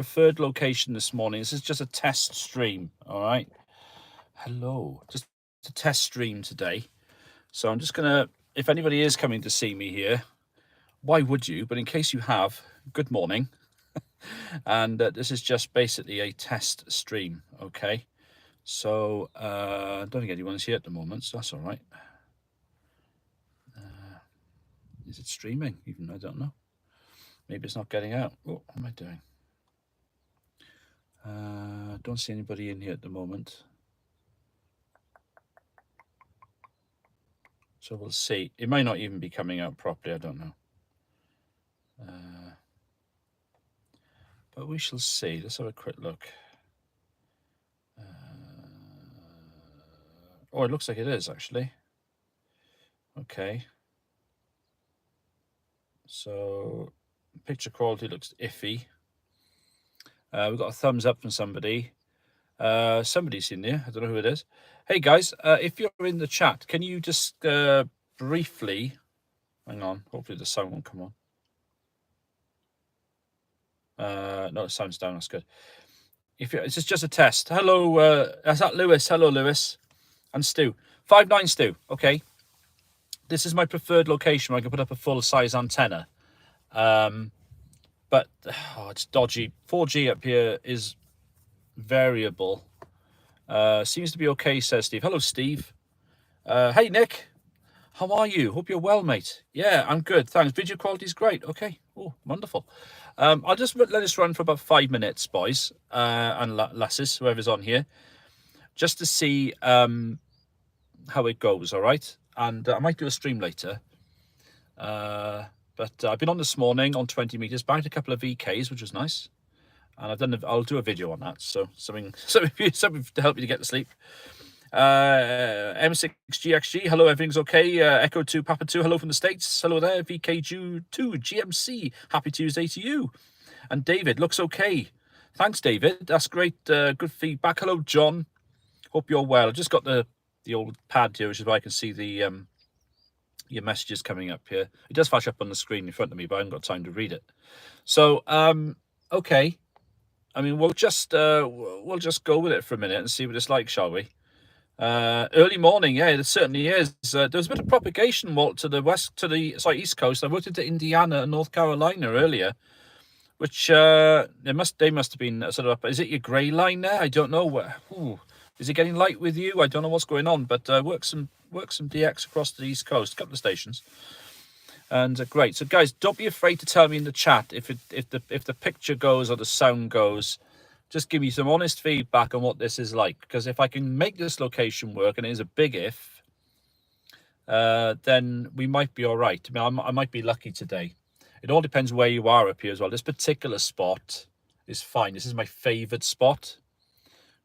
preferred location this morning. This is just a test stream, all right? Hello, just a test stream today. So I'm just gonna, if anybody is coming to see me here, why would you? But in case you have, good morning. And this is just basically a test stream, okay? So I don't think anyone's here at the moment, so that's all right. Is it streaming? Even I don't know. Maybe it's not getting out. Oh, what am I doing? Don't see anybody in here at the moment. So we'll see. It might not even be coming out properly. I don't know. But we shall see. Let's have a quick look. Oh, it looks like it is actually. Okay. So picture quality looks iffy. We've got a thumbs up from somebody. Somebody's in there. I don't know who it is. Hey guys, if you're in the chat, can you just briefly, hang on, hopefully the sound won't come on. No, the sound's down, that's good. This is just a test. Hello, is that Lewis? Hello, Lewis. And Stu. 5'9" Stu, okay. This is my preferred location where I can put up a full-size antenna. But it's dodgy. 4G up here is variable. Seems to be okay, says Steve. Hello, Steve. Hey, Nick. How are you? Hope you're well, mate. Yeah, I'm good. Thanks. Video quality is great. Okay. Oh, wonderful. I'll just let this run for about 5 minutes, boys and lasses, whoever's on here, just to see how it goes, all right? And I might do a stream later. But I've been on this morning on 20 meters, bagged a couple of VKs, which was nice. And I'll do a video on that. So something to help you to get to sleep. M6GXG, hello, everything's okay. Echo 2, Papa 2, hello from the States. Hello there, VKG2, GMC, happy Tuesday to you. And David, looks okay. Thanks, David. That's great, good feedback. Hello, John. Hope you're well. I just got the old pad here, which is why I can see the your messages coming up here. It does flash up on the screen in front of me, but I haven't got time to read it. So, okay. I mean, we'll just go with it for a minute and see what it's like, shall we? Early morning, yeah, it certainly is. There was a bit of propagation, Walt, to the east coast. I worked into Indiana and North Carolina earlier, which they must have been sort of up. Is it your grey line there? I don't know. Is it getting light with you? I don't know what's going on, but work some DX across the east coast, a couple of stations, and great. So guys, don't be afraid to tell me in the chat if the picture goes or the sound goes. Just give me some honest feedback on what this is like, because if I can make this location work, and it is a big if, then we might be all right. I mean, I might be lucky today. It all depends where you are up here as well. This particular spot is fine. This is my favoured spot,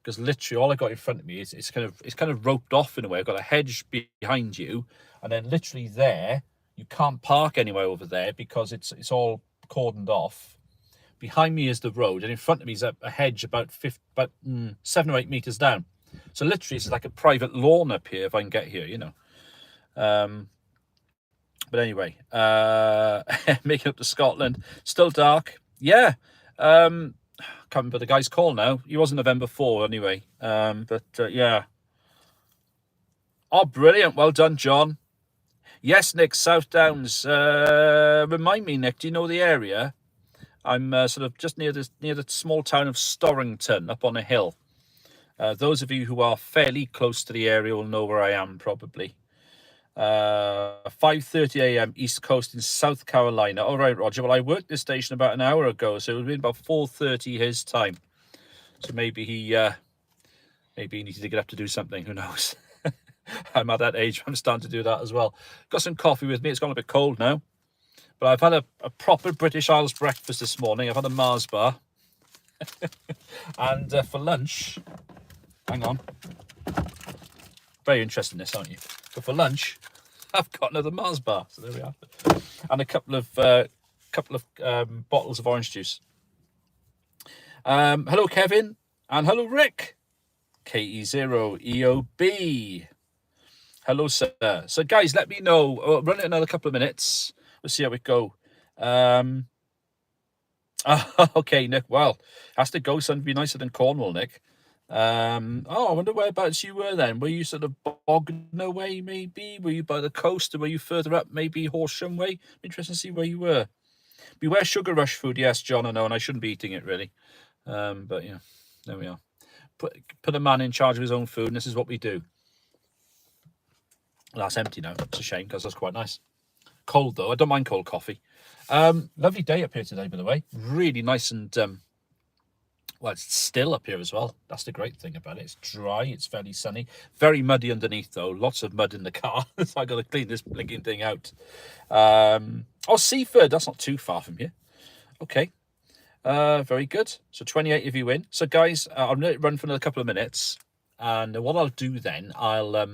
because literally all I got in front of me is it's kind of roped off in a way. I've got a hedge behind you, and then literally there, you can't park anywhere over there because it's all cordoned off. Behind me is the road, and in front of me is a hedge about 7 or 8 meters down. So literally, it's like a private lawn up here if I can get here, you know. But anyway, making up to Scotland, still dark. Yeah, can't remember the guy's call now. He was November 4 anyway. Yeah. Oh, brilliant! Well done, John. Yes, Nick, South Downs. Remind me, Nick, do you know the area? I'm sort of just near the small town of Storrington, up on a hill. Those of you who are fairly close to the area will know where I am, probably. 5:30 a.m. East Coast in South Carolina. All right, Roger. Well, I worked this station about an hour ago, so it would have been about 4:30 his time. So maybe he needed to get up to do something. Who knows? I'm at that age. I'm starting to do that as well. Got some coffee with me. It's gone a bit cold now. But I've had a proper British Isles breakfast this morning. I've had a Mars bar. And for lunch, hang on. Very interested in this, aren't you? But for lunch, I've got another Mars bar. So there we are. And a couple of bottles of orange juice. Hello, Kevin. And hello, Rick. KE0EOB. Hello, sir. So, guys, let me know. I'll run it another couple of minutes. We'll see how it go. Okay, Nick. Well, has to go. Something be nicer than Cornwall, Nick. I wonder whereabouts you were then. Were you sort of Bognor way, maybe? Were you by the coast, or were you further up, maybe Horsham way? Interesting to see where you were. Beware sugar rush food, yes, John. I know, and I shouldn't be eating it really. But yeah, there we are. Put a man in charge of his own food, and this is what we do. Well, that's empty now. It's a shame because that's quite nice. Cold though. I don't mind cold coffee. Lovely day up here today, by the way. Really nice and well, it's still up here as well. That's the great thing about it. It's dry. It's fairly sunny. Very muddy underneath though. Lots of mud in the car. So I got to clean this blinking thing out. Seaford. That's not too far from here. Okay. Very good. So 28 of you in. So guys, I'm going to run for another couple of minutes, and what I'll do then, I'll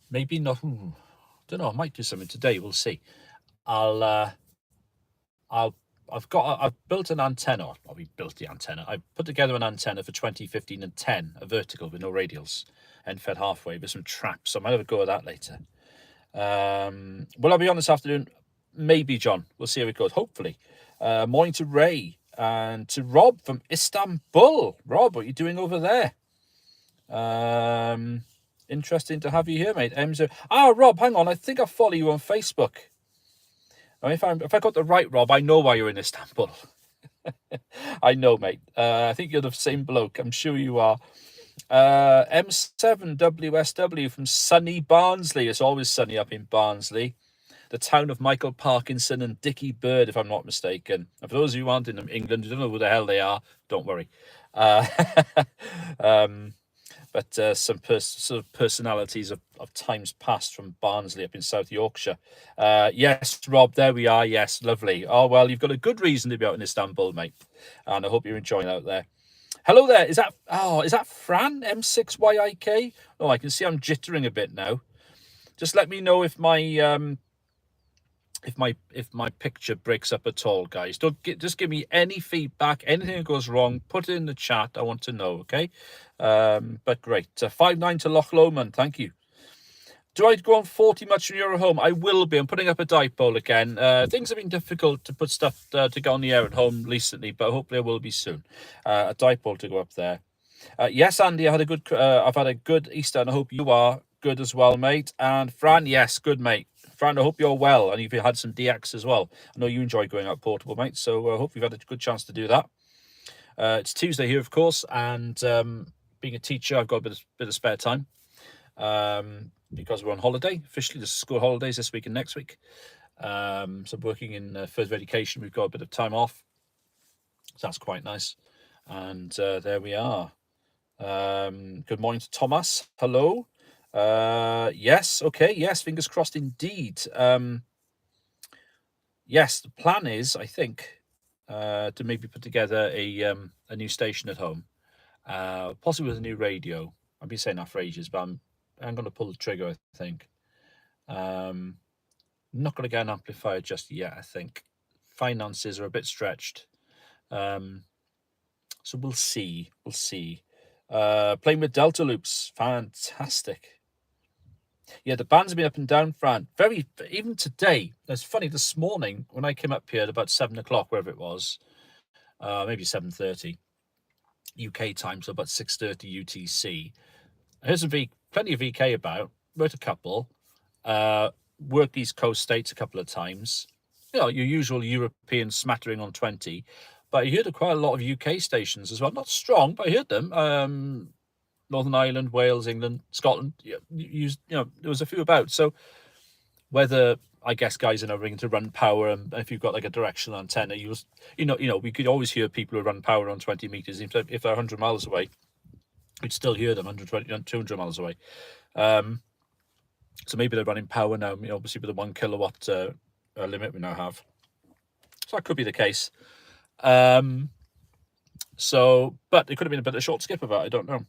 maybe not. Don't know. I might do something today. We'll see. I've built an antenna. Well, we built the antenna. I put together an antenna for 2015 and 10, a vertical with no radials, and fed halfway with some traps. So I might have a go at that later. Will I be on this afternoon? Maybe, John. We'll see how it goes. Hopefully. Morning to Ray and to Rob from Istanbul. Rob, what are you doing over there? Interesting to have you here, mate. Rob, hang on. I think I follow you on Facebook. I mean, if I got the right Rob, I know why you're in Istanbul. I know, mate. I think you're the same bloke. I'm sure you are. M7WSW from sunny Barnsley. It's always sunny up in Barnsley. The town of Michael Parkinson and Dickie Bird, if I'm not mistaken. And for those of you who aren't in England, you don't know who the hell they are, don't worry. But some sort of personalities of times past from Barnsley up in South Yorkshire. Yes, Rob, there we are. Yes, lovely. Oh, well, you've got a good reason to be out in Istanbul, mate. And I hope you're enjoying out there. Hello there. Is that Fran, M6YIK? Oh, I can see I'm jittering a bit now. Just let me know if my if my picture breaks up at all, guys. Just give me any feedback, anything that goes wrong, put it in the chat. I want to know, okay? But great. 5-9 to Loch Lomond, thank you. Do I go on 40 much when you're at home? I will be. I'm putting up a dipole again. Things have been difficult to put stuff to go on the air at home recently, but hopefully I will be soon. A dipole to go up there. Yes, Andy, I've had a good Easter, and I hope you are good as well, mate. And Fran, yes, good, mate. Fran, I hope you're well, and you've had some DX as well. I know you enjoy going out portable, mate, so I hope you've had a good chance to do that. It's Tuesday here, of course, and being a teacher, I've got a bit of spare time because we're on holiday. Officially, the school holidays this week and next week. So working in further education, we've got a bit of time off. So that's quite nice. And there we are. Good morning to Thomas. Hello. Yes, okay, yes, fingers crossed indeed. Yes, the plan is, I think, to maybe put together a new station at home, possibly with a new radio. I've been saying that for ages, but I'm going to pull the trigger, I think. I'm not going to get an amplifier just yet, I think. Finances are a bit stretched. So we'll see. Playing with Delta loops, fantastic. Yeah, the bands have been up and down, Fran. Even today, it's funny, this morning, when I came up here at about 7 o'clock, wherever it was, maybe 7:30 UK time, so about 6:30 UTC. Here's plenty of VK about, wrote a couple, worked East Coast states a couple of times. You know, your usual European smattering on 20, but I heard quite a lot of UK stations as well. Not strong, but I heard them. Northern Ireland, Wales, England, Scotland. There was a few about. So whether, I guess, guys are ring to run power, and if you've got like a directional antenna, we could always hear people who run power on 20 meters. If they're 100 miles away, we'd still hear them 120, 200 miles away. So maybe they're running power now, obviously with the 1 kilowatt limit we now have. So that could be the case. But it could have been a bit of a short skip of it. I don't know.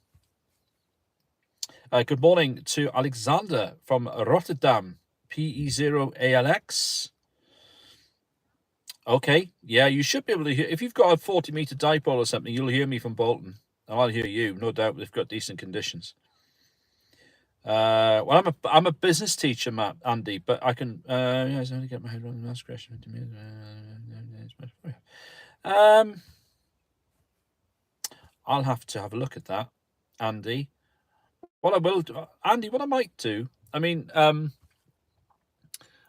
Good morning to Alexander from Rotterdam, PE0ALX. Okay, yeah, you should be able to hear. If you've got a 40-meter dipole or something, you'll hear me from Bolton. I'll hear you, no doubt. We've got decent conditions. Well, I'm a business teacher, Matt, Andy, but I can yes, I only get my head around the last question. I'll have to have a look at that, Andy. What I will do, Andy, what I might do, I mean, a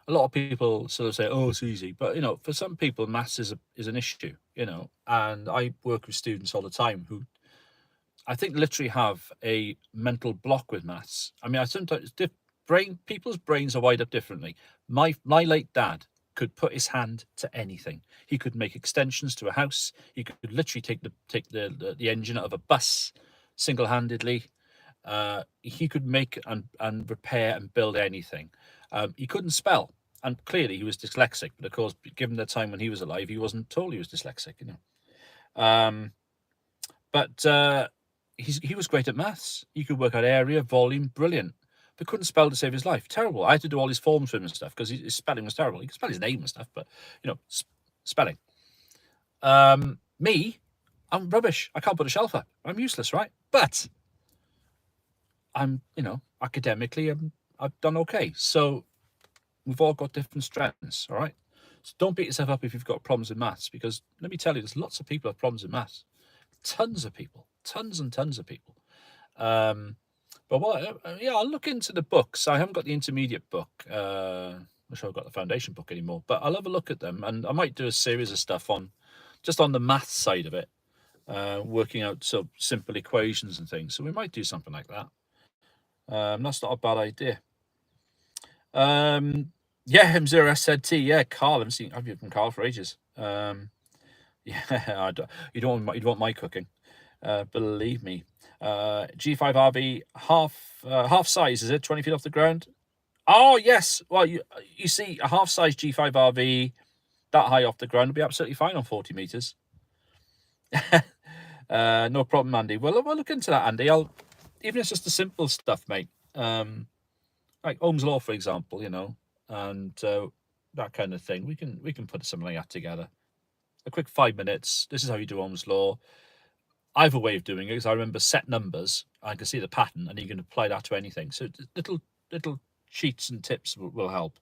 lot of people sort of say, "Oh, it's easy," but for some people, maths is an issue, and I work with students all the time who I think literally have a mental block with maths. I mean, I sometimes people's brains are wired up differently. My late dad could put his hand to anything. He could make extensions to a house. He could literally take the engine out of a bus single handedly. He could make and repair and build anything. He couldn't spell, and clearly he was dyslexic. But of course, given the time when he was alive, he wasn't told he was dyslexic. But he was great at maths. He could work out area, volume, brilliant, but couldn't spell to save his life. Terrible. I had to do all his forms for him and stuff because his spelling was terrible. He could spell his name and stuff, but spelling. Me, I'm rubbish. I can't put a shelf up. I'm useless, right? But I'm, academically, I've done okay. So we've all got different strengths, all right? So don't beat yourself up if you've got problems in maths, because let me tell you, there's lots of people who have problems in maths. Tons of people, tons and tons of people. But I'll look into the books. I haven't got the intermediate book. I'm not sure I've got the foundation book anymore, but I'll have a look at them, and I might do a series of stuff on the math side of it, working out so simple equations and things. So we might do something like that. That's not a bad idea. Yeah, M0SZT. Yeah, Carl. I've heard from Carl for ages. Yeah, you don't want my cooking. Believe me. G5RV half size, is it 20 feet off the ground? Oh yes. Well, you see a half size G5RV that high off the ground would be absolutely fine on 40 meters. No problem, Andy. Well, we'll look into that, Andy. Even if it's just the simple stuff, mate. Like Ohm's law, for example, and that kind of thing. We can put something like that together. A quick 5 minutes. This is how you do Ohm's law. I have a way of doing it because I remember set numbers. I can see the pattern, and you can apply that to anything. So little cheats and tips will help.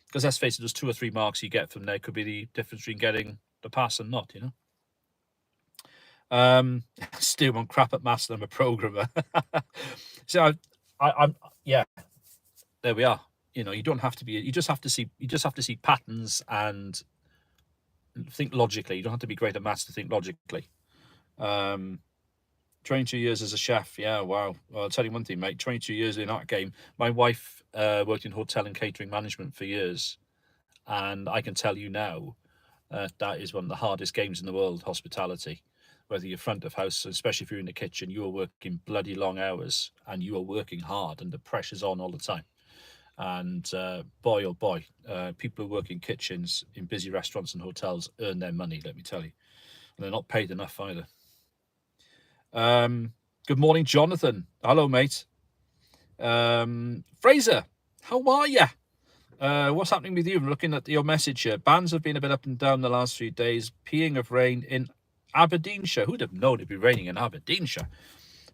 Because let's face it, there's 2 or 3 marks you get from there. Could be the difference between getting the pass and not. Still on crap at maths, and I'm a programmer. So I'm yeah. There we are. You don't have to be. You just have to see patterns and think logically. You don't have to be great at maths to think logically. Trained 2 years as a chef. Yeah, wow. Well, I'll tell you one thing, mate. 22 years in that game. My wife worked in hotel and catering management for years, and I can tell you now that is one of the hardest games in the world, hospitality. Whether you're front of house, especially if you're in the kitchen, you are working bloody long hours, and you are working hard, and the pressure's on all the time. And boy, oh boy, people who work in kitchens in busy restaurants and hotels earn their money, let me tell you. And they're not paid enough either. Good morning, Jonathan. Hello, mate. Fraser, how are you? What's happening with you? I'm looking at your message here. Bands have been a bit up and down the last few days. Peeing of rain in Aberdeenshire. Who'd have known it'd be raining in Aberdeenshire?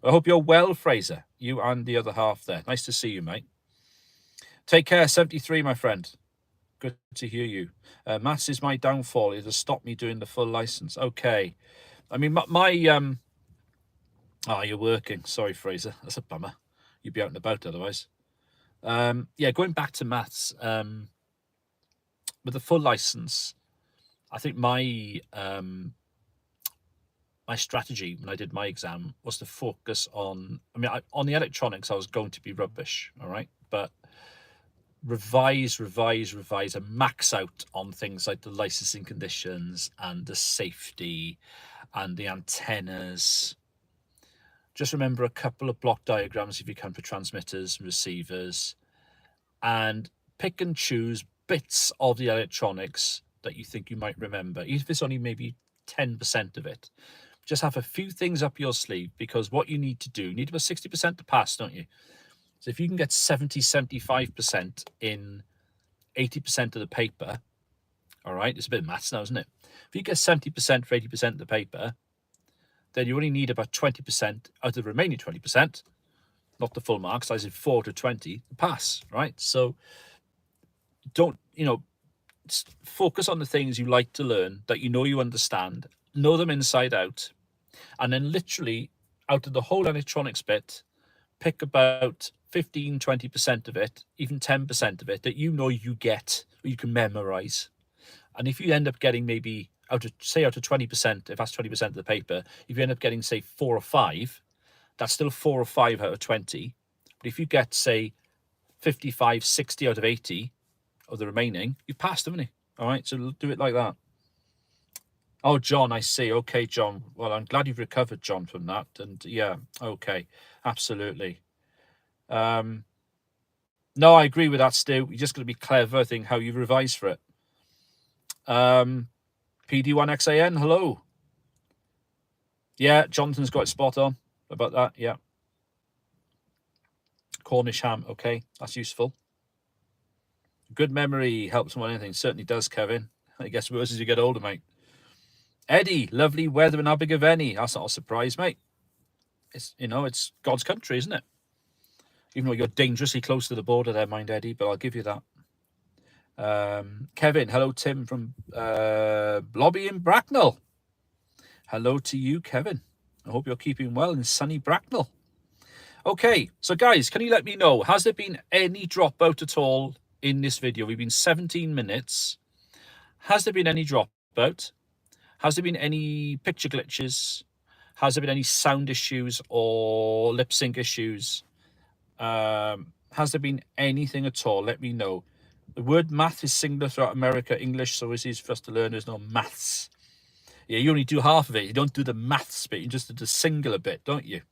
I hope you're well, Fraser. You and the other half there. Nice to see you, mate. Take care, 73, my friend. Good to hear you. Maths is my downfall. It has stopped me doing the full license. Okay. I mean, you're working. Sorry, Fraser. That's a bummer. You'd be out and about otherwise. Yeah, going back to maths. With the full license, I think my strategy when I did my exam was to focus on. On the electronics, I was going to be rubbish. All right, but revise, and max out on things like the licensing conditions and the safety and the antennas. Just remember a couple of block diagrams if you can for transmitters and receivers, and pick and choose bits of the electronics that you think you might remember, even if it's only maybe 10% of it. Just have a few things up your sleeve, because what you need to do, you need about 60% to pass, don't you? So if you can get 75% in 80% of the paper, all right, it's a bit of maths now, isn't it? If you get 70% for 80% of the paper, then you only need about 20% out of the remaining 20%, not the full marks. I said 4 out of 20, pass, right? So don't, focus on the things you like to learn that you understand, know them inside out, and then literally out of the whole electronics bit, pick about 15, 20% of it, even 10% of it that you get, or you can memorize. And if you end up getting maybe out of 20%, if that's 20% of the paper, if you end up getting, say, 4 or 5, that's still 4 or 5 out of 20. But if you get, say, 55, 60 out of 80 of the remaining, you've passed, haven't you? All right, so do it like that. Oh, John, I see. Okay, John. Well, I'm glad you've recovered, John, from that. And yeah, okay, absolutely. No, I agree with that, Stu. You're just going to be clever, I think, how you revise for it. PD1XAN, hello. Yeah, Jonathan's got it spot on about that, yeah. Cornish ham, okay, that's useful. Good memory helps more than anything. Certainly does, Kevin. I guess worse as you get older, mate. Eddie, lovely weather in Abergavenny. That's not a surprise, mate. It's, it's God's country, isn't it? Even though you're dangerously close to the border there, mind, Eddie, but I'll give you that. Kevin, hello, Tim from Lobby in Bracknell. Hello to you, Kevin. I hope you're keeping well in sunny Bracknell. Okay, so guys, can you let me know, has there been any dropout at all in this video? We've been 17 minutes. Has there been any dropout? Has there been any picture glitches? Has there been any sound issues or lip sync issues? Has there been anything at all? Let me know. The word math is singular throughout America. English, so it's easy for us to learn. There's no maths. Yeah, you only do half of it. You don't do the maths bit. You just do the singular bit, don't you?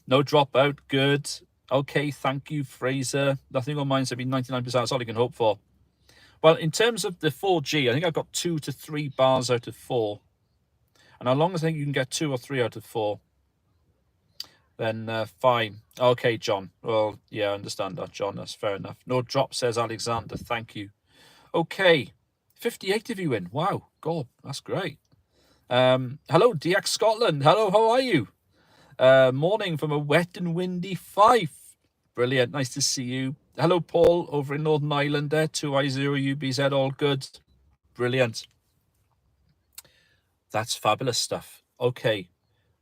No dropout. Good. Okay, thank you, Fraser. Nothing on mine. So be 99%. That's all you can hope for. Well, in terms of the 4G, I think I've got 2 to 3 bars out of 4. And as long as I think you can get 2 or 3 out of 4, then fine. Okay, John. Well, yeah, I understand that, John. That's fair enough. No drop, says Alexander. Thank you. Okay. 58 of you in. Wow. God, that's great. Hello, DX Scotland. Hello, how are you? Morning from a wet and windy Fife. Brilliant. Nice to see you. Hello, Paul, over in Northern Ireland there. 2I0UBZ, all good. Brilliant. That's fabulous stuff. Okay.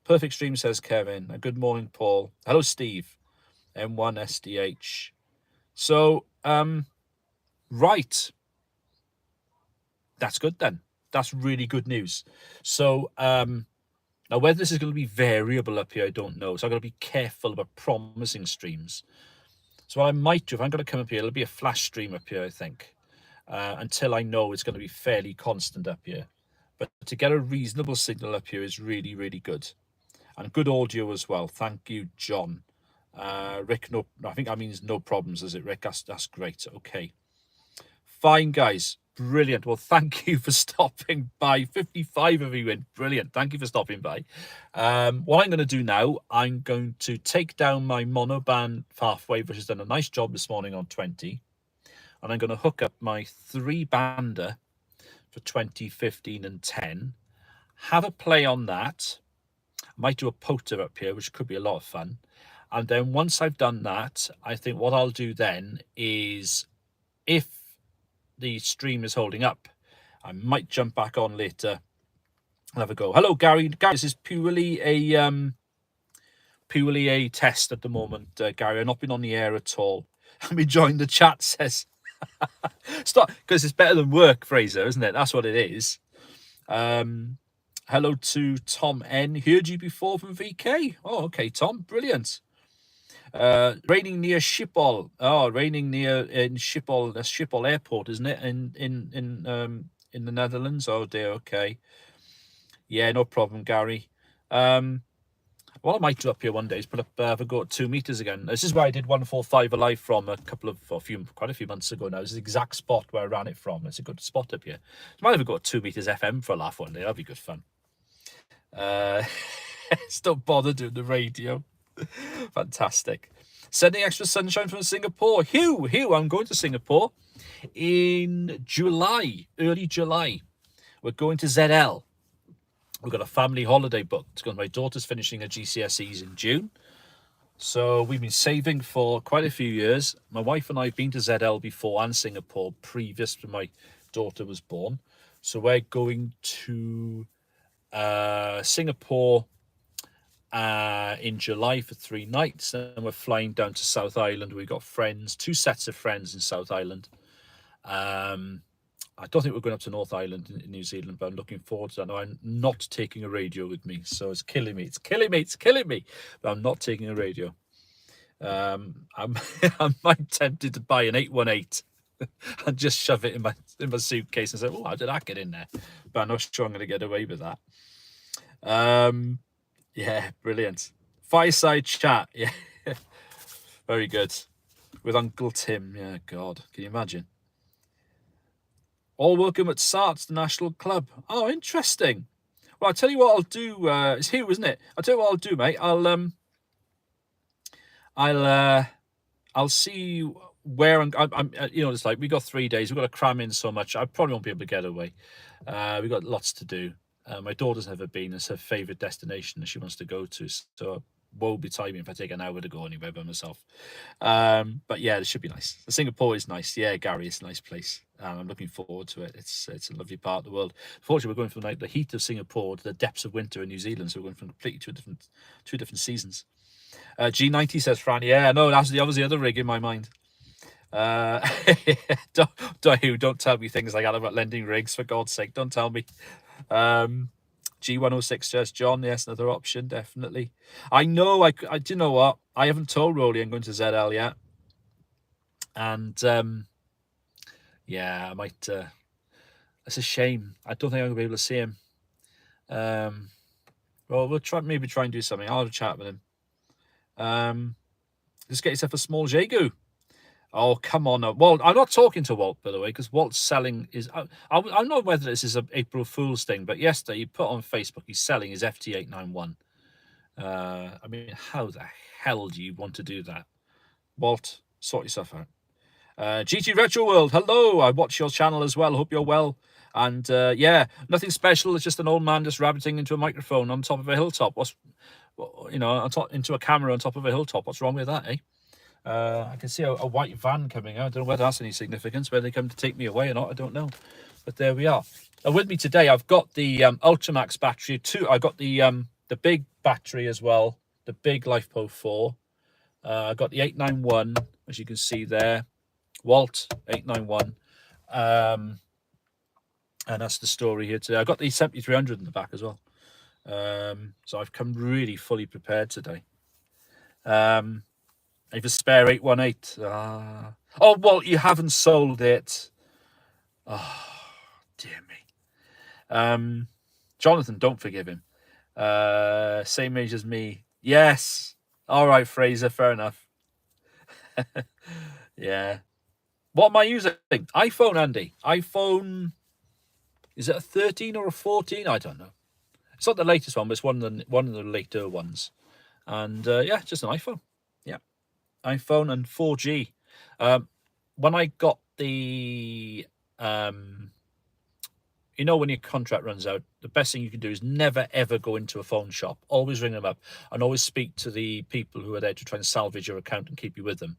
Perfect stream, says Kevin. Good morning, Paul. Hello, Steve. M1SDH. So, right. That's good then. That's really good news. So, now whether this is going to be variable up here, I don't know. So I've got to be careful about promising streams. So what I might do, if I'm going to come up here, it'll be a flash stream up here, I think, until I know it's going to be fairly constant up here. But to get a reasonable signal up here is really, really good. And good audio as well. Thank you, John. Rick, no, I think that means no problems, is it, Rick? That's great. Okay. Fine, guys. Brilliant. Well, thank you for stopping by. 55 of you in. Brilliant. Thank you for stopping by. What I'm going to do now, I'm going to take down my monoband halfwave, which has done a nice job this morning on 20. And I'm going to hook up my 3-bander for 20, 15, and 10. Have a play on that. I might do a poter up here, which could be a lot of fun. And then once I've done that, I think what I'll do then is, if the stream is holding up, I might jump back on later and have a go. Hello, Gary. Gary, this is purely a test at the moment, Gary. I've not been on the air at all. I'm enjoying the chat, says. Stop, because it's better than work, Fraser, isn't it? That's what it is. Hello to Tom N. Heard you before from VK. Oh, okay, Tom. Brilliant. Raining near Schiphol. Oh, raining near in Schiphol. That's Schiphol Airport, isn't it? In the Netherlands. Oh dear. Okay. Yeah, no problem, Gary. What I might do up here one day is put up have a go at 2 meters again. This is where I did 145 Alive from quite a few months ago now. This is the exact spot where I ran it from. It's a good spot up here. I might have a go at 2 meters FM for a laugh one day. That'd be good fun. Still bother doing the radio. Fantastic. Sending extra sunshine from Singapore. Hugh, I'm going to Singapore in July, early July. We're going to ZL. We've got a family holiday booked because my daughter's finishing her GCSEs in June. So we've been saving for quite a few years. My wife and I have been to ZL before and Singapore previous to my daughter was born. So we're going to Singapore in July for 3 nights, and we're flying down to South Island. We've got friends, 2 sets of friends in South Island. I don't think we're going up to North Island in New Zealand, but I'm looking forward to that. No, I'm not taking a radio with me, so it's killing me. It's killing me. It's killing me. But I'm not taking a radio. I'm I'm tempted to buy an 818 and just shove it in my suitcase and say, "Oh, how did that get in there?" But I'm not sure I'm going to get away with that. Yeah, brilliant. Fireside chat. Yeah, very good. With Uncle Tim. Yeah, God, can you imagine? All welcome at Sart's, the National Club. Oh, interesting. Well, I'll tell you what I'll do. It's Hugh, isn't it? I'll tell you what I'll do, mate. I'll see where I'm. You know, it's like we got 3 days. We've got to cram in so much. I probably won't be able to get away. We've got lots to do. My daughter's never been. It's her favourite destination that she wants to go to. So woe betide me if I take an hour to go anywhere by myself. But yeah, it should be nice. Singapore is nice. Yeah, Gary, it's a nice place. I'm looking forward to it. It's a lovely part of the world. Fortunately, we're going from like the heat of Singapore to the depths of winter in New Zealand. So we're going from completely two different seasons. G90 says Fran. Yeah, no, that was the other rig in my mind. Don't tell me things like that about lending rigs, for God's sake. Don't tell me. G106 says John. Yes, another option, definitely. I know. I do you know what? I haven't told Rolly I'm going to ZL yet, and yeah, I might. It's a shame. I don't think I'm gonna be able to see him. Well, we'll maybe try and do something. I'll have a chat with him. Just get yourself a small Jagu. Oh, come on. Walt, I'm not talking to Walt, by the way, because Walt's selling his... I don't know whether this is an April Fool's thing, but yesterday he put on Facebook he's selling his FT891. I mean, how the hell do you want to do that? Walt, sort yourself out. GT Retro World, hello. I watch your channel as well. Hope you're well. And yeah, nothing special. It's just an old man just rabbiting into a microphone on top of a hilltop. Into a camera on top of a hilltop. What's wrong with that, eh? I can see a white van coming out. I don't know whether that's any significance, whether they come to take me away or not. I don't know. But there we are. With me today, I've got the Ultramax battery too. I got the big battery as well, the big LifePo 4. I got the 891, as you can see there, Walt 891. And that's the story here today. I got the 7300 in the back as well. So I've come really fully prepared today. I have a spare 818. Oh, well, you haven't sold it. Oh, dear me. Jonathan, don't forgive him. Same age as me. Yes. All right, Fraser, fair enough. Yeah. What am I using? iPhone, Andy. iPhone, is it a 13 or a 14? I don't know. It's not the latest one, but it's one of the later ones. And yeah, just an iPhone. Yeah. iPhone and 4G. When I got the when your contract runs out, the best thing you can do is never ever go into a phone shop. Always ring them up and always speak to the people who are there to try and salvage your account and keep you with them.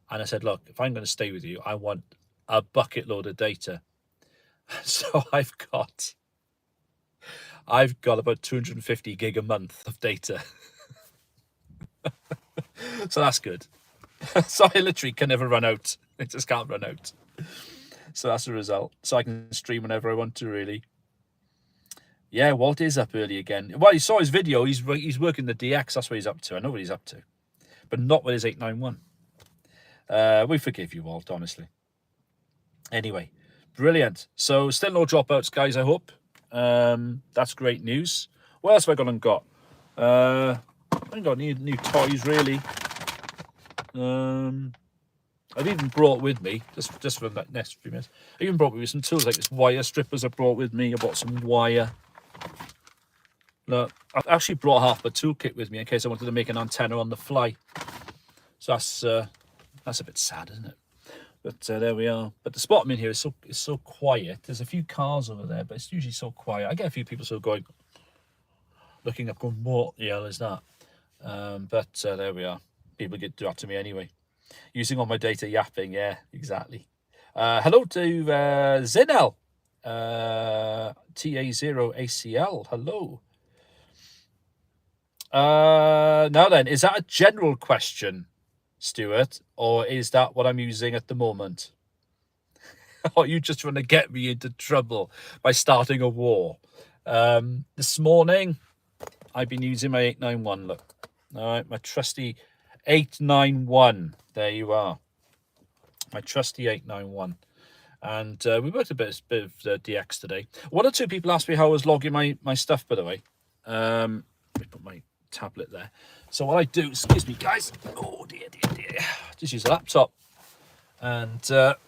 And I said, look, if I'm going to stay with you, I want a bucket load of data. So I've got about 250 gig a month of data. So that's good. So I literally can never run out. It just can't run out. So that's the result. So I can stream whenever I want to, really. Yeah, Walt is up early again. Well, you saw his video. He's working the DX. That's what he's up to. I know what he's up to. But not with his 891. We forgive you, Walt, honestly. Anyway, brilliant. So still no dropouts, guys, I hope. That's great news. What else have I gone and got? I haven't got any new toys, really. I've even brought with me, just for the next few minutes, I even brought with me some tools like this wire strippers I brought with me. I bought some wire. Look, I've actually brought half a toolkit with me in case I wanted to make an antenna on the fly. So that's a bit sad, isn't it? But there we are. But the spot I'm in here is so quiet. There's a few cars over there, but it's usually so quiet. I get a few people sort of looking up, going, what the hell is that? But there we are. People get do that to me anyway. Using all my data yapping. Yeah, exactly. Hello to Zinel. TA0ACL. Hello. Now then, is that a general question, Stuart, or is that what I'm using at the moment? Or are you just trying to get me into trouble by starting a war? This morning, I've been using my 891. Look, all right, my trusty 891. There you are, my trusty 891. And we worked a bit of DX today. One or two people asked me how I was logging my stuff, by the way. Let me put my tablet there. So what I do, excuse me, guys. Oh dear. Just use a laptop, and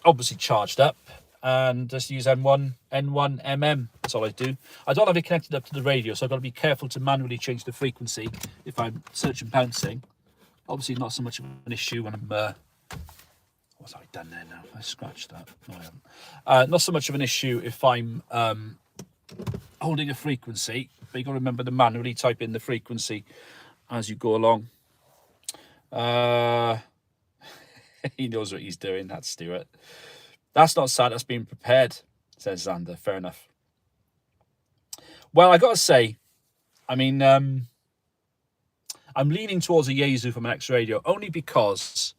obviously charged up, and just use N1MM. That's all I do. I don't have it connected up to the radio, so I've got to be careful to manually change the frequency if I'm search and bouncing. Obviously, not so much of an issue when I'm. What have I done there now? I scratched that. No, I haven't. Not so much of an issue if I'm holding a frequency, but you've got to remember to manually type in the frequency as you go along. He knows what he's doing. That's Stuart. That's not sad. That's being prepared, says Xander. Fair enough. Well, I got to say, I mean, I'm leaning towards a Yaesu from an X Radio only because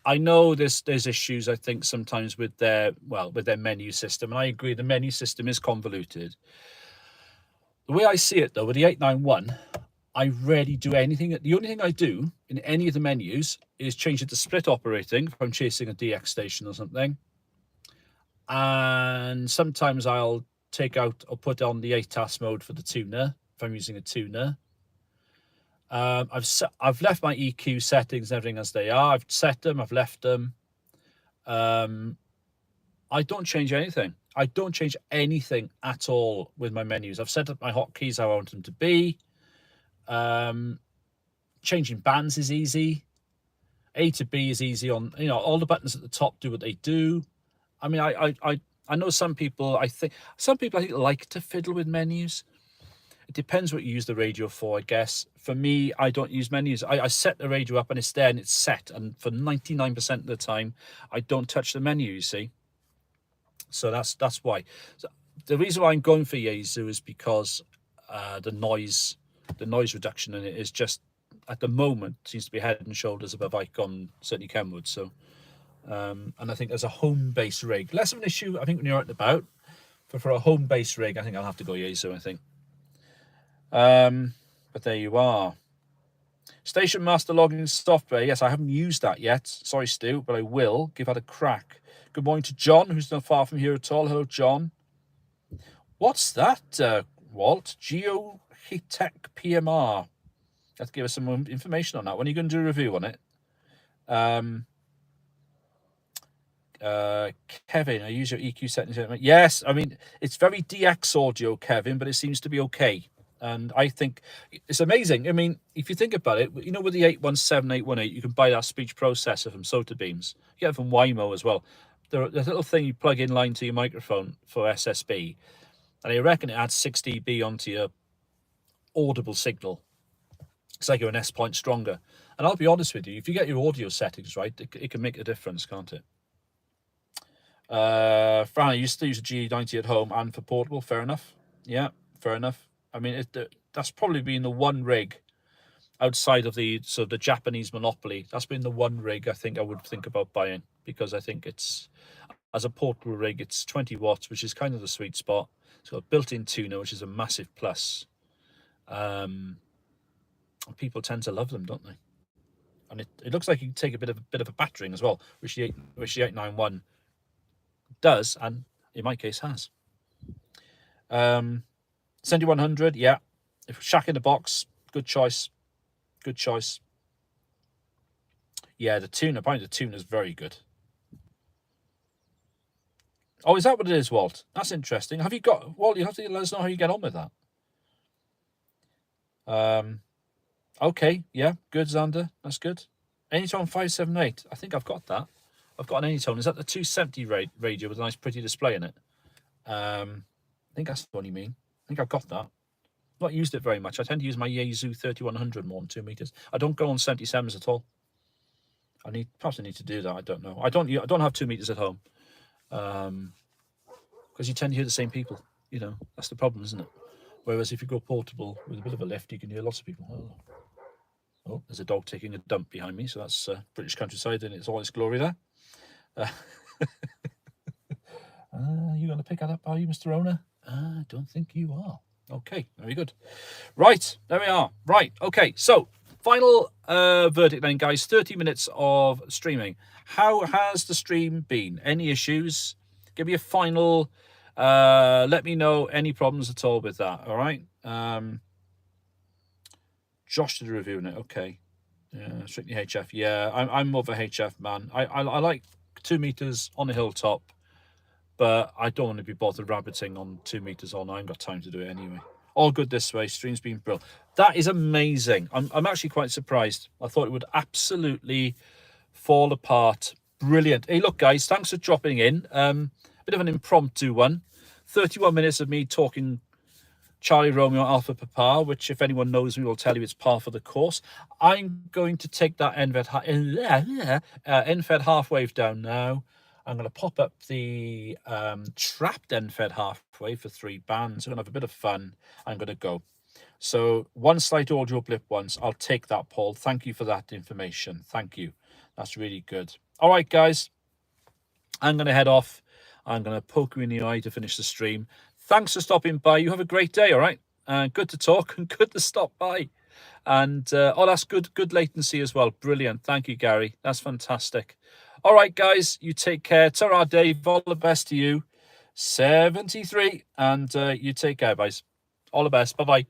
I know there's issues, I think, sometimes with their menu system, and I agree the menu system is convoluted. The way I see it, though, with the 891, I rarely do anything. The only thing I do in any of the menus is change it to split operating if I'm chasing a DX station or something. And sometimes I'll take out or put on the ATAS mode for the tuner if I'm using a tuner. I've left my EQ settings and everything as they are. I've set them. I've left them. I don't change anything. I don't change anything at all with my menus. I've set up my hotkeys how I want them to be. Changing bands is easy. A to B is easy on, all the buttons at the top do what they do. I mean, I know some people, I think like to fiddle with menus. It depends what you use the radio for, I guess. For me, I don't use menus. I set the radio up and it's there and it's set. And for 99% of the time, I don't touch the menu, you see. So that's why. So the reason why I'm going for Yaesu is because the noise reduction in it is just, at the moment, seems to be head and shoulders above Icon, certainly Kenwood. So, and I think as a home-based rig, less of an issue, I think, when you're out and about. For a home-based rig, I think I'll have to go Yaesu, I think. But there you are. Station Master logging software. Yes, I haven't used that yet. Sorry, Stu, but I will give that a crack. Good morning to John, who's not far from here at all. Hello, John. What's that, Walt? G5TM. PMR. Have to give us some more information on that. When are you going to do a review on it? Kevin, I use your EQ settings. Yes, I mean, it's very DX audio, Kevin, but it seems to be okay. And I think it's amazing. I mean, if you think about it, with the 817, 818, you can buy that speech processor from Sotabeams. You get it from Waymo as well. The little thing you plug in line to your microphone for SSB, and I reckon it adds 6 dB onto your audible signal. It's like you're an S point stronger. And I'll be honest with you, if you get your audio settings right, it can make a difference, can't it? Fran, I used to use a G90 at home and for portable. Fair enough. Yeah, fair enough. I mean, that's probably been the one rig outside of the Japanese monopoly. That's been the one rig I think I would think about buying, because I think it's, as a portable rig, it's 20 watts, which is kind of the sweet spot. It's got a built-in tuner, which is a massive plus. People tend to love them, don't they? And it looks like you can take a bit of a battering as well, which the 891 does, and in my case has. 7100, yeah. If Shack in the box, good choice. Good choice. Yeah, apparently the tuner is very good. Oh, is that what it is, Walt? That's interesting. Walt, you have to let us know how you get on with that. Okay, yeah, good, Xander. That's good. Anytone 578. I think I've got that. I've got an Anytone. Is that the 270 radio with a nice pretty display in it? I think that's what you mean. I think I've got that. Not used it very much. I tend to use my Yaesu 3100 more than 2 meters. I don't go on 77s at all. Perhaps I need to do that. I don't know. I don't have 2 meters at home, because you tend to hear the same people. You know, that's the problem, isn't it? Whereas if you go portable with a bit of a lift, you can hear lots of people. Oh, there's a dog taking a dump behind me, so that's British countryside in its all its glory there. You going to pick that up, are you, Mr. Owner? I don't think you are. Okay, very good. Right, there we are. Right, okay, so final verdict then, guys. 30 minutes of streaming. How has the stream been? Any issues? Give me a final... let me know any problems at all with that, all right? Josh did a review on it, okay. Strictly HF, yeah. I'm more of a HF man. I like 2 meters on a hilltop, but I don't want to be bothered rabbiting on 2 meters on. I ain't got time to do it anyway. All good this way. Stream's been brilliant. That is amazing. I'm actually quite surprised. I thought it would absolutely fall apart. Brilliant. Hey, look, guys, thanks for dropping in. Bit of an impromptu one. 31 minutes of me talking Charlie Romeo Alpha Papa, which if anyone knows me will tell you it's par for the course. I'm going to take that end-fed half wave down now. I'm going to pop up the trapped end-fed half wave for 3 bands. I'm going to have a bit of fun. I'm going to go. So one slight audio blip once. I'll take that, Paul. Thank you for that information. Thank you. That's really good. All right, guys. I'm going to head off. I'm going to poke you in the eye to finish the stream. Thanks for stopping by. You have a great day, all right? Good to talk and good to stop by. And, that's good latency as well. Brilliant. Thank you, Gary. That's fantastic. All right, guys, you take care. Ta-ra, Dave. All the best to you. 73. And you take care, guys. All the best. Bye-bye.